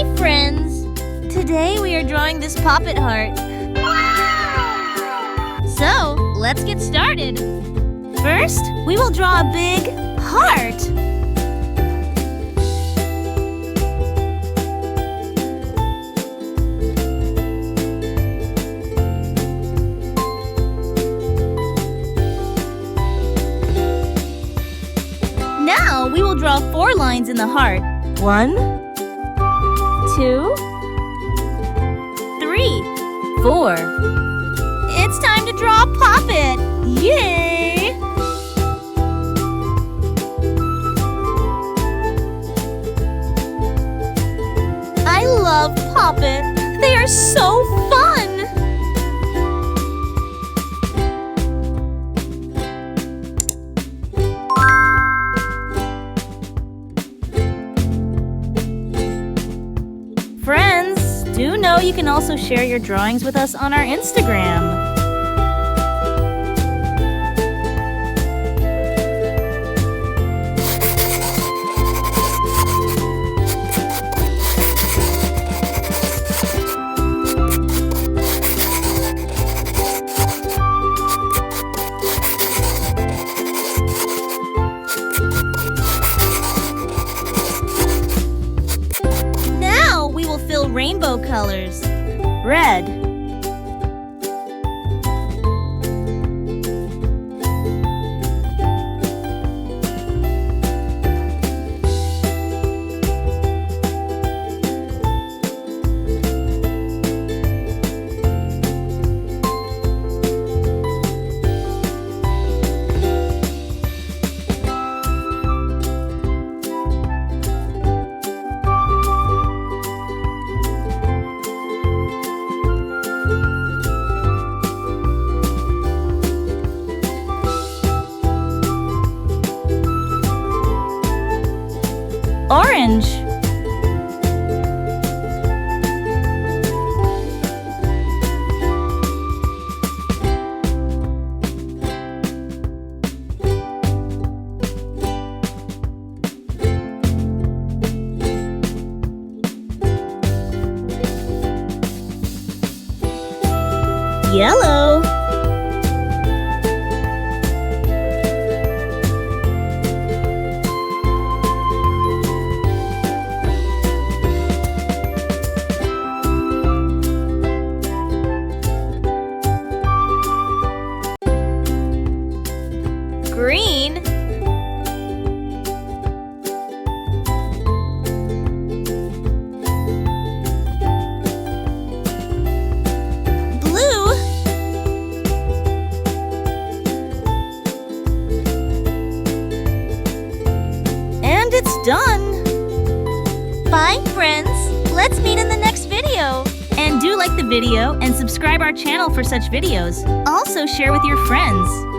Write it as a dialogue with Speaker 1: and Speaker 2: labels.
Speaker 1: Hi, friends! Today we are drawing this poppet heart. So, let's get started. First, we will draw a big heart. Now, we will draw 4 lines in the heart. 1, 2, 3, 4. It's time to draw a poppet! Yay! I love poppet. They are so fun! Friends, do know you can also share your drawings with us on our Instagram. Fill rainbow colors. Red, orange, yellow, green, blue, and it's done! Bye, friends! Let's meet in the next video! And do like the video and subscribe our channel for such videos. Also share with your friends.